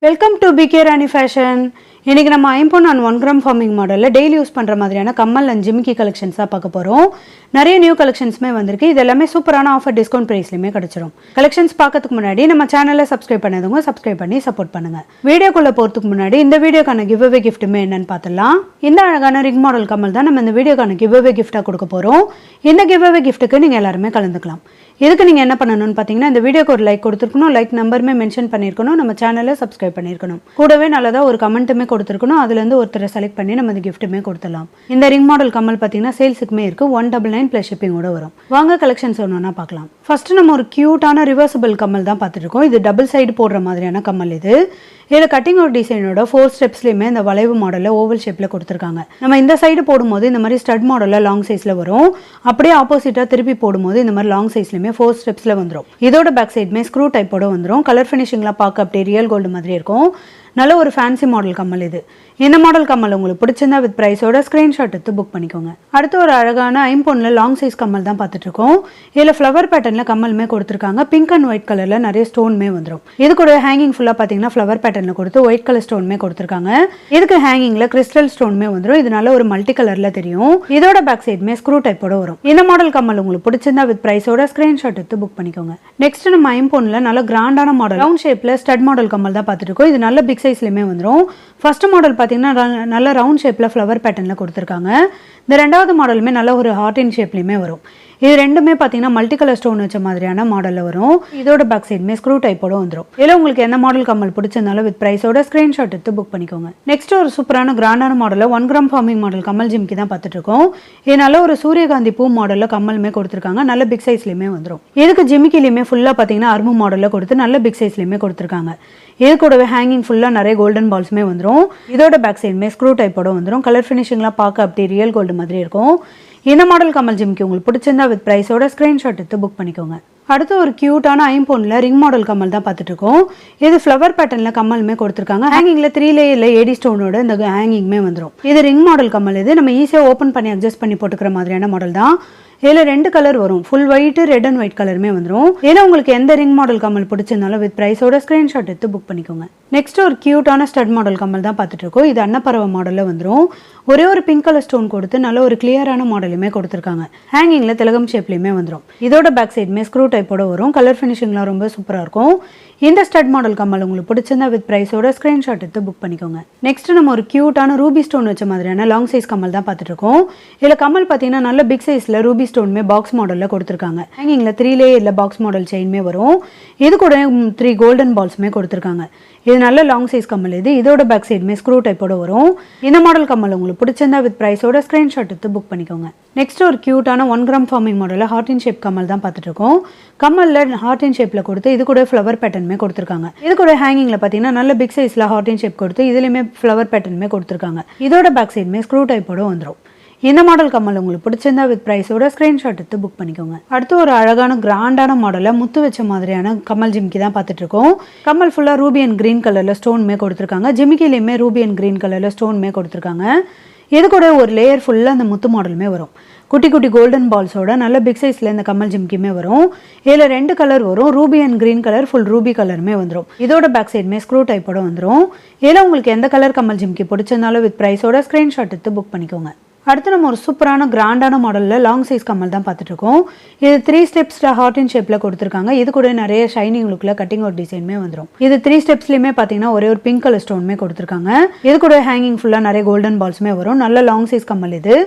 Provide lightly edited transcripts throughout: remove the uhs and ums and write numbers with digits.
Welcome to PK Rani fashion. இன்றைக்கி நம்ம ஐம்பொன் அண்ட் 1 கிராம் ஃபார்மிங் மாடலில் டெய்லி யூஸ் பண்ணுற மாதிரியான கம்மல் அண்ட் ஜிமிக்கி கலெக்ஷன்ஸாக பார்க்க போகிறோம். நிறைய நியூ கலெக்ஷன்ஸுமே வந்திருக்கு. இது எல்லாமே சூப்பரான ஆஃபர் டிஸ்கவுண்ட் ப்ரைஸ்லையுமே கிடச்சிரும். கலெக்ஷன்ஸ் பார்க்கறதுக்கு முன்னாடி நம்ம சேனலை சப்ஸ்கிரைப் பண்ணதுங்க சப்ஸ்கிரைப் பண்ணி சப்போர்ட் பண்ணுங்கள். வீடியோக்குள்ளே போகிறதுக்கு முன்னாடி இந்த வீடியோக்கான கிவ் அவே கிஃப்ட்டுமே என்னென்னு பார்த்துடலாம். இந்த அழகான ரிங் மாடல் கம்மல் தான் நம்ம இந்த வீடியோக்கான கிவ் அவே கிஃப்ட்டாக கொடுக்க போகிறோம். இந்த கிவ் அவே கிஃப்ட்டுக்கு நீங்கள் எல்லாருமே கலந்துக்கலாம். இதுக்கு நீங்கள் என்ன பண்ணணும்னு பார்த்தீங்கன்னா, இந்த வீடியோக்கு ஒரு லைக் கொடுத்துருக்கணும், லைக் நம்பருமே மென்ஷன் பண்ணியிருக்கணும், நம்ம சேனலை சப்ஸ்கிரைப் பண்ணியிருக்கணும், கூடவே நல்லதாக ஒரு கமெண்ட்டுமே கொடுத்துருக்கணும். அதுலேருந்து ஒருத்தரை செலக்ட் பண்ணி நம்ம இந்த கிஃப்ட்டுமே கொடுத்துடலாம். இந்த ரிங் மாடல் கம்மல் பார்த்தீங்கன்னா சேல்ஸுக்குமே இருக்குது. 199 ப்ளஸ் ஷிப்பிங்கோட வரும். வாங்க கலெக்ஷன்ஸ் ஒன்றுனா பார்க்கலாம். ஃபஸ்ட்டு நம்ம ஒரு க்யூட்டான ரிவர்சபிள் கம்மல் தான் பார்த்துருக்கோம். இது டபுள் சைடு போடுற மாதிரியான கம்மல். இதில் கட்டிங் ஒரு டிசைனோட 4 ஸ்டெப்ஸ்லையுமே இந்த வளைவு மாடலில் ஓவல் ஷேப்பில் கொடுத்துருக்காங்க. நம்ம இந்த சைடு போடும்போது இந்த மாதிரி ஸ்டட் மாடலில் லாங் சைஸில் வரும். அப்படியே ஆப்போசிட்டாக திருப்பி போடும்போது இந்த மாதிரி லாங் சைஸ்லையுமே 4 ஸ்டெப்ஸில் வந்துடும். இதோட பேக் சைடுமே ஸ்க்ரூ டைப்போட வந்துடும். கலர் ஃபினிஷிங்லாம் பார்க்க அப்படியே ரியல் கோல்டு மாதிரி இருக்கும். நல்ல ஒரு ஃபேன்சி மாடல் கம்மல் இது. இந்த மாடல் கம்மல் உங்களுக்கு பிடிச்சிருந்தா வித் ப்ரைஸோட ஸ்க்ரீன்ஷாட் எடுத்து புக் பண்ணிக்கோங்க. அடுத்து ஒரு அழகான ஐம்பொன்னில் லாங் சைஸ் கம்மல் தான் பார்த்துட்ருக்கோம். இதில் ஃப்ளவர் பேட்டர்னில் கம்மலுமே கொடுத்துருக்காங்க. பிங்க் அண்ட் ஒயிட் கலரில் நிறைய ஸ்டோன்மே வந்துடும். இது கூட ஹேங்கிங் ஃபுல்லாக பார்த்தீங்கன்னா ஃப்ளவர் பேட்டர்னில் கொடுத்து ஒயிட் கலர் ஸ்டோன்மே கொடுத்துருக்காங்க. இதுக்கு ஹேங்கிங்கில் கிறிஸ்டல் ஸ்டோன்மே வந்துடும். இது நல்ல ஒரு மல்டி கலரில் தெரியும். இதோட பேக் சைடுமே ஸ்க்ரூ டைப்போட வரும். இந்த மாடல் கம்மல் உங்களுக்கு பிடிச்சிருந்தா வித் ப்ரைஸோட ஸ்க்ரீன்ஷாட் எடுத்து புக் பண்ணிக்கோங்க. நெக்ஸ்ட் நம்ம ஐம்பொன்னில் நல்ல கிராண்டான மாடல் ரவுண்ட் ஷேப்பில் ஸ்டட் மாடல் கம்மல் தான் பார்த்துருக்கோம். இது நல்ல பிக் சைஸ்லையுமே வந்துடும். ஃபர்ஸ்ட் மாடல் பார்த்தீங்கன்னா நல்ல ரவுண்ட் ஷேப்பில் ஃப்ளவர் பேட்டர்னில் கொடுத்துருக்காங்க. இந்த ரெண்டாவது மாடலுமே நல்ல ஒரு ஹார்ட் இன் ஷேப்லையுமே வரும். இது ரெண்டுமே பார்த்தீங்கன்னா மல்டி கலர் ஸ்டோன் வச்ச மாதிரியான மாடலில் வரும். இதோட பேக் சைடுமே ஸ்க்ரூ டைப்போட வந்துடும். இதில் உங்களுக்கு எந்த மாடல் கம்மல் பிடிச்சிருந்தாலும் வித் ப்ரைஸோட ஸ்க்ரீன்ஷாட் எடுத்து புக் பண்ணிக்கோங்க. நெக்ஸ்ட் ஒரு சூப்பரான கிராண்டான மாடலில் 1 கிராம் ஃபார்மிங் மாடல் கம்மல் ஜிமிக்கி தான் பார்த்துட்டு இருக்கோம். இது நல்ல ஒரு சூரியகாந்தி பூ மாடலில் கம்மலுமே கொடுத்துருக்காங்க. நல்ல பிக் சைஸ்லையுமே வந்துடும். இதுக்கு ஜிமிக்கிலையுமே ஃபுல்லாக பார்த்தீங்கன்னா அரும்பு மாடலில் கொடுத்து நல்ல பிக் சைஸ்லையுமே கொடுத்துருக்காங்க. இது கூடவே ஹேங்கிங் ஃபுல்லாக நிறைய கோல்டன் பால்ஸுமே வந்துடும். இதோட பேக் சைடுமே ஸ்க்ரூ டைப்போட வந்துடும். கலர் ஃபினிஷிங்லாம் பார்க்க அப்படி ரியல் கோல்டு மாதிரி இருக்கும். இந்த மாடல் கம்மல் ஜிமிக்கி உங்களுக்கு பிடிச்சிருந்தா வித் ப்ரைஸோட ஸ்க்ரீன்ஷாட் எடுத்து புக் பண்ணிக்கோங்க. அடுத்து ஒரு க்யூட்டான ஐம்பொன்னில் ரிங் மாடல் கம்மல் தான் பார்த்துட்டு இருக்கோம். இது ஃப்ளவர் பேட்டர்னில் கம்மலுமே கொடுத்துருக்காங்க. ஹேங்கிங்கில் 3 லேயரில் ஏடி ஸ்டோனோட இந்த ஹேங்கிங்குமே வந்துடும். இது ரிங் மாடல் கம்மல். இது நம்ம ஈஸியாக ஓப்பன் பண்ணி அட்ஜஸ்ட் பண்ணி போட்டுக்கிற மாதிரியான மாடல் தான். இதில் 2 கலர் வரும். Full white, red and white கலருமே வந்துடும். இதில் உங்களுக்கு எந்த ரிங் மாடல் கம்மல் பிடிச்சிருந்தாலும் வித் ப்ரைஸோட ஸ்க்ரீன்ஷாட் எடுத்து புக் பண்ணிக்கோங்க. நெக்ஸ்ட் ஒரு க்யூட்டான ஸ்டட் மாடல் கம்மல் தான் பார்த்துட்டு இருக்கோம். இது அன்னப்பறவை மாடலில் வந்துடும். ஒரே ஒரு பிங்க் கலர் ஸ்டோன் கொடுத்து நல்ல ஒரு கிளியரான மாடலுமே கொடுத்துருக்காங்க. ஹேங்கிங்கில் திலகம் ஷேப்லையுமே வந்துடும். இதோட பேக் சைடுமே ஸ்க்ரூ டைப்போட வரும். கலர் ஃபினிஷிங்லாம் ரொம்ப சூப்பராக இருக்கும். இந்த ஸ்டட் மாடல் கம்மல் உங்களுக்கு பிடிச்சிருந்தா வித் ப்ரைஸோட ஸ்க்ரீன்ஷாட் எடுத்து புக் பண்ணிக்கோங்க. நெக்ஸ்ட் நம்ம ஒரு க்யூட்டான ரூபி ஸ்டோன் வச்ச மாதிரியான லாங் சைஸ் கம்மல் தான் பார்த்துட்டு இருக்கோம். இதில் கம்மல் பார்த்தீங்கன்னா நல்ல பிக் சைஸில் ரூபி ஸ்டோனுமே பாக்ஸ் மாடலில் கொடுத்துருக்காங்க. ஹேங்கிங்கில் 3 லேயரில் பாக்ஸ் மாடல் செயின்மே வரும். இது கூட 3 கோல்டன் பால்ஸுமே கொடுத்துருக்காங்க. இது நல்ல லாங் சைஸ் கம்மல். இதோட பேக் சைடுமே ஸ்க்ரூ டைப்போட வரும். இந்த மாடல் கம்மல் உங்களுக்கு பிடிச்சிருந்தா வித் ப்ரைஸோட ஸ்க்ரீன்ஷாட் எடுத்து புக் பண்ணிக்கோங்க. நெக்ஸ்ட் ஒரு க்யூட்டான 1 கிராம் ஃபார்மிங் மாடலில் ஹார்ட் இன் ஷேப் கம்மல் தான் பார்த்துட்டு இருக்கோம். கம்மலில் ஹார்ட் இன் ஷேப்பில் கொடுத்து இது கூட ஃப்ளவர் பேட்டர்னுமே கொடுத்துருக்காங்க. இது கூட ஹேங்கிங்கில் பார்த்தீங்கன்னா நல்ல பிக் சைஸில் ஹார்ட் இன் ஷேப் கொடுத்து இதுலேயுமே ஃப்ளவர் பேட்டர்னுமே கொடுத்துருக்காங்க. இதோட பேக் சைடுமே ஸ்க்ரூ டைப்போட வந்துடும். இந்த மாடல் கம்மல் உங்களுக்கு பிடிச்சிருந்தா வித் ப்ரைஸோட ஸ்க்ரீன்ஷாட் எடுத்து புக் பண்ணிக்கோங்க. அடுத்து ஒரு அழகான கிராண்டான மாடலில் முத்து வச்ச மாதிரியான கம்மல் ஜிமிக்கி தான் பார்த்துட்டு இருக்கோம். கம்மல் ஃபுல்லாக ரூபி அண்ட் கிரீன் கலரில் ஸ்டோன்மே கொடுத்துருக்காங்க. ஜிமிக்கிலையுமே ரூபி அண்ட் கிரீன் கலரில் ஸ்டோன்மே கொடுத்துருக்காங்க. இது கூட ஒரு லேயர் ஃபுல்லாக அந்த முத்து மாடலுமே வரும். குட்டி குட்டி கோல்டன் பால்ஸோட நல்ல பிக் சைஸில் இந்த கம்மல் ஜிமிக்கியுமே வரும். இதில் 2 கலர் வரும். Ruby and green colour, full Ruby கலருமே வந்துடும். இதோட பேக் சைடுமே ஸ்க்ரூ டைப்போட வந்துடும். இதில் உங்களுக்கு எந்த கலர் கம்மல் ஜிமிக்கி பிடிச்சிருந்தாலும் வித் ப்ரைஸோட ஸ்க்ரீன்ஷாட் எடுத்து புக் பண்ணிக்கோங்க. அடுத்து நம்ம ஒரு சூப்பரான கிராண்டான மாடலில் லாங் சைஸ் கம்மல் தான் பார்த்துட்டு இருக்கோம். இது 3 ஸ்டெப்ஸில் ஹார்ட் இன் ஷேப்பில் கொடுத்துருக்காங்க. இது கூட நிறைய ஷைனிங் லுக்கில் கட்டிங் ஒரு டிசைனுமே வந்துடும். இது 3 ஸ்டெப்ஸ்லையுமே பார்த்தீங்கன்னா ஒரே ஒரு பிங்க் கலர் ஸ்டோனுமே கொடுத்துருக்காங்க. இது கூட ஹேங்கிங் ஃபுல்லாக நிறைய கோல்டன் பால்ஸுமே வரும். நல்ல லாங் சைஸ் கம்மல்.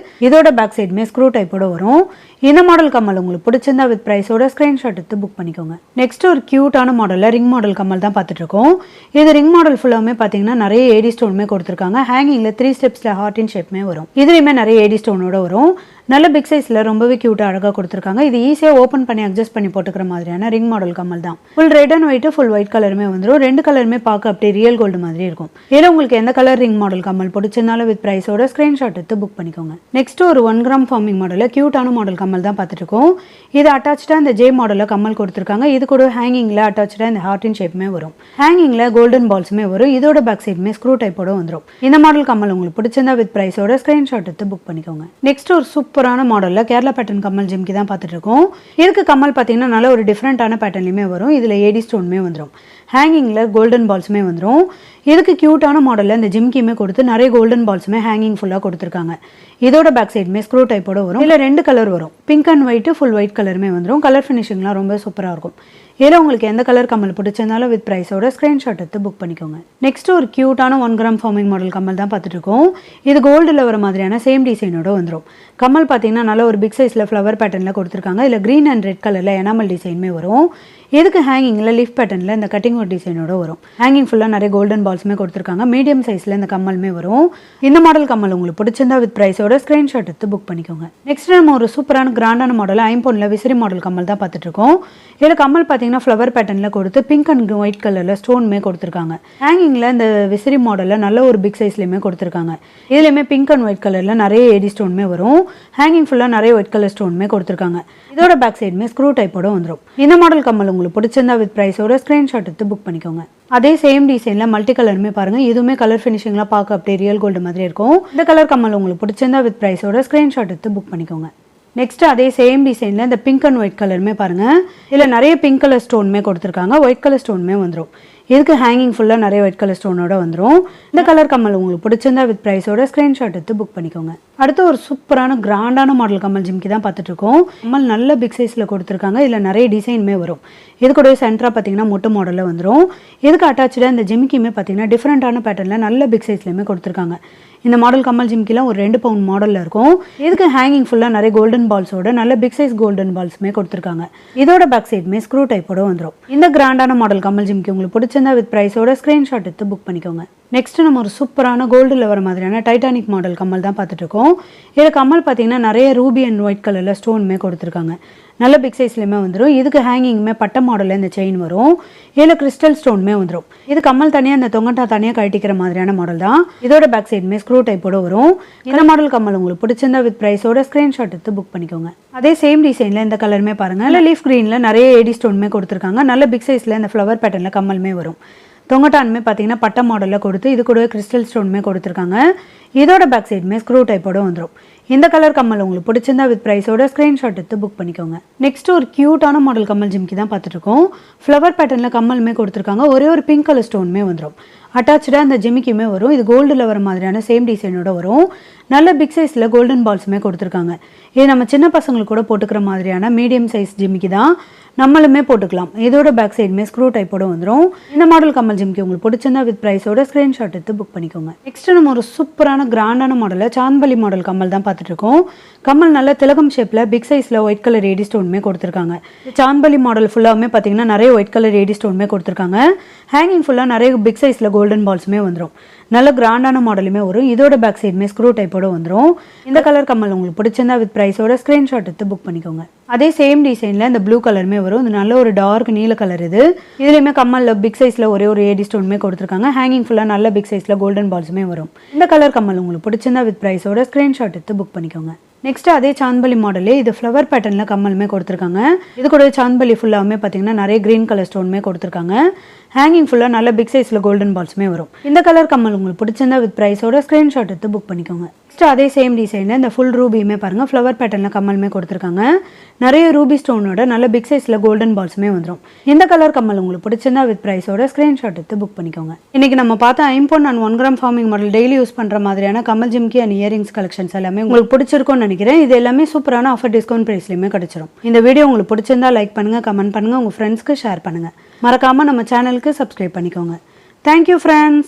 இதோட பேக் சைடுமே ஸ்க்ரூ டைப்போட வரும். இந்த மாடல் கம்மல் உங்களுக்கு பிடிச்சிருந்தா வித் ப்ரைஸோட ஸ்க்ரீன்ஷாட் எடுத்து புக் பண்ணிக்கோங்க. நெக்ஸ்ட் ஒரு க்யூட்டான மாடலில் ரிங் மாடல் கம்மல் தான் பார்த்துட்டு இருக்கோம். இது ரிங் மாடல் ஃபுல்லாமே பார்த்தீங்கன்னா நிறைய ஏடி ஸ்டோனுமே கொடுத்துருக்காங்க. ஹேங்கிங்கில் 3 ஸ்டெப்ஸில் ஹார்ட் இன் ஷேப்மே வரும். இதுலையுமே நிறைய ஏடி ஸ்டோனோட வரும். நல்ல பிக் சைஸில் ரொம்பவே க்யூட்டாக அழகாக கொடுத்துருக்காங்க. இது ஈஸியாக ஓப்பன் பண்ணி அட்ஜஸ்ட் பண்ணி போட்டுக்கிற மாதிரியான ரிங் மாடல் கம்மல் தான். Full red and white, full white கலருமே வந்துடும். 2 கலருமே பார்க்க அப்படியே ரியல் கோல்டு மாதிரி இருக்கும். இதில் உங்களுக்கு எந்த கலர் ரிங் மாடல் கம்மல் பிடிச்சிருந்தாலும் வித் ப்ரைஸோட ஸ்க்ரீன்ஷாட் எடுத்து புக் பண்ணிக்கோங்க. நெக்ஸ்ட் ஒரு 1 கிராம் ஃபார்மிங் மாடலில் க்யூட்டான மாடல் கம்மல் தான் பார்த்துட்டு இருக்கோம். இது அட்டாச்சாக இந்த ஜே மாடலில் கம்மல் கொடுத்துருக்காங்க. இது கூட ஹேங்கிங்கில் அட்டாச்சாக இந்த ஹார்ட் இன் ஷேப்புமே வரும். ஹேங்கிங்கில் கோல்டன் பால்ஸுமே வரும். இதோட பேக் சைடுமே ஸ்க்ரூ டைப்போட வந்துடும். இந்த மாடல் கம்மல் உங்களுக்கு பிடிச்சிருந்தா வித் ப்ரைஸோட ஸ்க்ரீன்ஷாட் எடுத்து புக் பண்ணிக்கோங்க. நெக்ஸ்ட் ஒரு சூப்பரான மாடலில் கேரளா பேட்டர்ன் கம்மல் ஜிமிக்கி தான் பார்த்துட்டு இருக்கோம். இதுக்கு கம்மல் பார்த்தீங்கன்னா நல்ல ஒரு டிஃப்ரெண்டான பேட்டர்ன்லையுமே வரும். இதில் ஏடி ஸ்டோனுமே வந்துடும். ஹேங்கிங்கில் கோல்டன் பால்ஸுமே வந்துடும். இதுக்கு க்யூட்டான மாடலில் இந்த ஜிம்கியுமே கொடுத்து நிறைய கோல்டன் பால்ஸுமே ஹேங்கிங் ஃபுல்லாக கொடுத்துருக்காங்க. இதோட பேக் சைடுமே ஸ்க்ரூ டைப்போட வரும். இதில் 2 கலர் வரும். Pink and white, full white கலருமே வந்துடும். கலர் ஃபினிஷிங்லாம் ரொம்ப சூப்பராக இருக்கும். இதில் உங்களுக்கு எந்த கலர் கம்மல் பிடிச்சிருந்தாலும் வித் ப்ரைஸோட ஸ்க்ரீன்ஷாட் எடுத்து புக் பண்ணிக்கோங்க. நெக்ஸ்ட் ஒரு க்யூட்டான 1 கிராம் ஃபார்மிங் மாடல் கம்மல் தான் பார்த்துட்டு இருக்கோம். இது கோல்டில் வர மாதிரியான சேம் டிசைனோட வந்துடும். கம்மல் பார்த்தீங்கன்னா நல்ல ஒரு பிக் சைஸில் ஃப்ளவர் பேட்டர்னில் கொடுத்துருக்காங்க. இதில் க்ரீன் அண்ட் ரெட் கலரில் எனாமல் டிசைனுமே வரும். இதுக்கு ஹேங்கிங்கில் லீஃப் பேட்டர்னில் இந்த கட்டிங் ஒரு டிசைனோட வரும். ஹேங்கிங் ஃபுல்லாக நிறைய கோல்டன் பால்ஸுமே கொடுத்துருக்காங்க. மீடியம் சைஸில் இந்த கம்மலுமே வரும். இந்த மாடல் கம்மல் உங்களுக்கு பிடிச்சிருந்தா வித் ப்ரைஸோட ஸ்க்ரீன்ஷாட் எடுத்து புக் பண்ணிக்கோங்க. நெக்ஸ்ட் நம்ம ஒரு சூப்பரான கிராண்டான மாடல் ஐம்பொன்னில் விசிறி மாடல் கம்மல் தான் பார்த்துட்டு இருக்கோம். இதில் கம்மல் பார்த்தீங்கன்னா ஃப்ளவர் பேட்டர்னில் கொடுத்து பிங்க் அண்ட் ஒயிட் கலரில் ஸ்டோனுமே கொடுத்துருக்காங்க. ஹேங்கிங்கில் இந்த விசிறி மாடலில் நல்ல ஒரு பிக் சைஸ்லையுமே கொடுத்துருக்காங்க. இதுலையுமே பிங்க் அண்ட் ஒயிட் கலரில் நிறைய ஏடி ஸ்டோனுமே வரும். ஹேங்கிங் ஃபுல்லாக நிறைய ஒயிட் கலர் ஸ்டோனுமே கொடுத்துருக்காங்க. இதோட பேக் சைடுமே ஸ்க்ரூ டைப்போட வந்துடும். இந்த மாடல் கம்மல் உங்களுக்கு பிடிச்சிருந்தா வித் ப்ரைஸோட ஸ்க்ரீன்ஷாட் எடுத்து புக் பண்ணிக்கோங்க. அதே சேம் டிசைனில் மல்டி கலருமே பாருங்கள். இதுவுமே கலர் ஃபினிஷிங்லாம் பார்க்க அப்படியே ரியல் கோல்டு மாதிரி இருக்கும். இந்த கலர் கம்மல் உங்களுக்கு பிடிச்சிருந்தா வித் ப்ரைஸோட ஸ்க்ரீன்ஷாட் எடுத்து புக் பண்ணிக்கோங்க. நெக்ஸ்ட் அதே சேம் டிசைனில் இந்த பிங்க் அண்ட் ஒயிட் கலருமே பாருங்கள். இதில் நிறைய பிங்க் கலர் ஸ்டோனுமே கொடுத்துருக்காங்க. ஒயிட் கலர் ஸ்டோனுமே வந்துடும். இதுக்கு ஹேங்கிங் ஃபுல்லாக நிறைய ஒயிட் கலர் ஸ்டோனோட வந்துடும். இந்த கலர் கம்மல் உங்களுக்கு பிடிச்சிருந்தா வித் ப்ரைஸோட ஸ்க்ரீன்ஷாட் எடுத்து புக் பண்ணிக்கோங்க. அடுத்து ஒரு சூப்பரான கிராண்டான மாடல் கம்மல் ஜிம்கி தான் பார்த்துட்டு இருக்கோம். கம்மல் நல்ல பிக் சைஸில் கொடுத்துருக்காங்க. இதில் நிறைய டிசைனுமே வரும். இது கூட சென்டராக பார்த்தீங்கன்னா மொட்டை மாடலில் வந்துடும். இதுக்கு அட்டாச்சாக இந்த ஜிம்கியுமே பார்த்தீங்கன்னா டிஃப்ரெண்ட்டான பேட்டர்னில் நல்ல பிக் சைஸ்லையுமே கொடுத்துருக்காங்க. இந்த மாடல் கம்மல் ஜிம்கிலாம் ஒரு 2 பவுண்ட் மாடலில் இருக்கும். இதுக்கு ஹேங்கிங் ஃபுல்லாக நிறைய கோல்டன் பால்ஸோட நல்ல பிக் சைஸ் கோல்டன் பால்ஸுமே கொடுத்துருக்காங்க. இதோட பேக் சைடுமே ஸ்க்ரூ டைப்போட வந்துடும். இந்த கிராண்டான மாடல் கம்மல் ஜிம்கி உங்களுக்கு பிடிச்சிருந்தா வித் ப்ரைஸோட ஸ்க்ரீன்ஷாட் எடுத்து புக் பண்ணிக்கோங்க. நெக்ஸ்ட் நம்ம ஒரு சூப்பரான கோல்டில் வர மாதிரியான டைட்டானிக் மாடல் கம்மல் தான் பார்த்துட்டு இருக்கோம். இதில் கம்மல் பார்த்தீங்கன்னா நிறைய ரூபி அண்ட் ஒயிட் கலரில் ஸ்டோனுமே கொடுத்துருக்காங்க. நல்ல பிக் சைஸ்லையுமே வந்துடும். இதுக்கு ஹேங்கிங்குமே பட்ட மாடலில் இந்த செயின் வரும். இதில் கிறிஸ்டல் ஸ்டோனுமே வந்துடும். இது கம்மல் தனியாக இந்த தொங்கட்டா தனியாக கழட்டிக்கிற மாதிரியான மாடல் தான். இதோட பேக் சைடுமே ஸ்க்ரூ டைப்போட வரும். இந்த மாடல் கம்மல் உங்களுக்கு பிடிச்சிருந்தா வித் ப்ரைஸோட ஸ்க்ரீன்ஷாட் எடுத்து புக் பண்ணிக்கோங்க. அதே சேம் டிசைனில் இந்த கலருமே பாருங்கள். இல்லை லீஃப் க்ரீனில் நிறைய ஏடி ஸ்டோனுமே கொடுத்துருக்காங்க. நல்ல பிக் சைஸில் இந்த ஃப்ளவர் பேட்டர்னில் கம்மலுமே வரும். தொங்கட்டானுமே பார்த்தீங்கன்னா பட்ட மாடலில் கொடுத்து இது கூட கிறிஸ்டல் ஸ்டோனுமே கொடுத்துருக்காங்க. இதோட பேக் சைடுமே ஸ்க்ரூ டைப்போட வந்துடும். இந்த கலர் கம்மல் உங்களுக்கு பிடிச்சிருந்தா வித் ப்ரைஸோட ஸ்க்ரீன்ஷாட் எடுத்து புக் பண்ணிக்கோங்க. நெக்ஸ்ட் ஒரு க்யூட்டான மாடல் கம்மல் ஜிம்கி தான் பார்த்துட்டு இருக்கோம். ஃப்ளவர் பேட்டர்னில் கம்மலுமே கொடுத்துருக்காங்க. ஒரே ஒரு பிங்க் கலர் ஸ்டோனுமே வந்துடும். அட்டாச்சாக இந்த ஜிமிக்குமே வரும். இது கோல்டில் வர மாதிரியான சேம் டிசைனோட வரும். நல்ல பிக் சைஸில் கோல்டன் பால்ஸுமே கொடுத்துருக்காங்க. இது நம்ம சின்ன பசங்களுக்கு கூட போட்டுக்கிற மாதிரியான மீடியம் சைஸ் ஜிமிக்கி தான். நம்மளுமே போட்டுக்கலாம். இதோட பேக் சைடுமே ஸ்க்ரூ டைப்போட வந்துடும். இந்த மாடல் கம்மல் ஜிம்கி உங்களுக்கு பிடிச்சிருந்தா வித் ப்ரைஸோட ஸ்க்ரீன்ஷாட் எடுத்து புக் பண்ணிக்கோங்க. நெக்ஸ்ட் நம்ம ஒரு சூப்பரான கிராண்டான மாடலில் சாந்த்பலி மாடல் கம்மல் தான் பார்த்துட்டு இருக்கோம். கம்மல் நல்ல திலகம் ஷேப்பில் பிக் சைஸில் ஒயிட் கலர் ஏடி ஸ்டோனுமே கொடுத்துருக்காங்க. சாந்த்பலி மாடல் ஃபுல்லாகவே பார்த்தீங்கன்னா நிறைய ஒயிட் கலர் ஏடி ஸ்டோனுமே கொடுத்துருக்காங்க. ஹேங்கிங் ஃபுல்லாக நிறைய பிக் சைஸில் கோல்டன் பால்ஸுமே வந்துடும். நல்ல கிராண்டான மாடலுமே வரும். இதோட பேக் சைடுமே ஸ்க்ரூ டைப்போட வந்துடும். இந்த கலர் கம்மல் உங்களுக்கு பிடிச்சிருந்தா வித் ப்ரைஸோட ஸ்க்ரீன்ஷாட் எடுத்து புக் பண்ணிக்கோங்க. அதே சேம் டிசைனில் இந்த ப்ளூ கலருமே வரும். இது நல்ல ஒரு டார்க் நீல கலர். இதுலையுமே கம்மலில் பிக் சைஸில் ஒரே ஒரு ஏடி ஸ்டோனுமே கொடுத்துருக்காங்க. ஹேங்கிங் ஃபுல்லாக நல்ல பிக் சைஸில் கோல்டன் பால்ஸுமே வரும். இந்த கலர் கம்மல் உங்களுக்கு பிடிச்சிருந்தா வித் ப்ரைஸோட ஸ்க்ரீன்ஷாட் எடுத்து புக் பண்ணிக்கோங்க. நெக்ஸ்ட் அதே சாந்த்பலி மாடலே இது ஃப்ளவர் பேட்டர்னில் கம்மலுமே கொடுத்துருக்காங்க. இது கூட சாந்த்பலி ஃபுல்லாகவே பார்த்தீங்கன்னா நிறைய க்ரீன் கலர் ஸ்டோனுமே கொடுத்துருக்காங்க. ஹேங்கிங் ஃபுல்லாக நல்ல பிக் சைஸில் கோல்டன் பால்ஸுமே வரும். இந்த கலர் கம்மல் உங்களுக்கு பிடிச்சிருந்தா வித் ப்ரைஸோட ஸ்க்ரீன்ஷாட் எடுத்து புக் பண்ணிக்கோங்க. நெக்ஸ்ட் அதே சேம் டிசைனில் இந்த ஃபுல் ரூபியுமே பாருங்கள். ஃப்ளவர் பேட்டர்னில் கம்மலுமே கொடுத்துருக்காங்க. நிறைய ரூபி ஸ்டோனோட நல்ல பிக் சைஸில் கோல்டன் பால்ஸுமே வந்துடும். இந்த கலர் கம்மல் உங்களுக்கு பிடிச்சிருந்தா வித் ப்ரைஸோட ஸ்க்ரீன்ஷாட் எடுத்து புக் பண்ணிக்கோங்க. இன்றைக்கி நம்ம பார்த்த ஐம்பொன் and 1 gram forming model daily use பண்ணுற மாதிரியான கம்மல் ஜிம்கி அண்ட் இயரிங்ஸ் கலெக்ஷன்ஸ் எல்லாமே உங்களுக்கு பிடிச்சிருக்கும்னு நினைக்கிறேன். இது எல்லாமே சூப்பரான ஆஃபர் டிஸ்கவுண்ட் ப்ரைஸ்லையுமே கிடச்சிரும். இந்த வீடியோ உங்களுக்கு பிடிச்சிருந்தா லைக் பண்ணுங்கள், கமெண்ட் பண்ணுங்கள், உங்கள் ஃப்ரெண்ட்ஸ்க்கு ஷேர் பண்ணுங்கள். மறக்காமல் நம்ம சேனலுக்கு சப்ஸ்கிரைப் பண்ணிக்கோங்க. Thank you friends.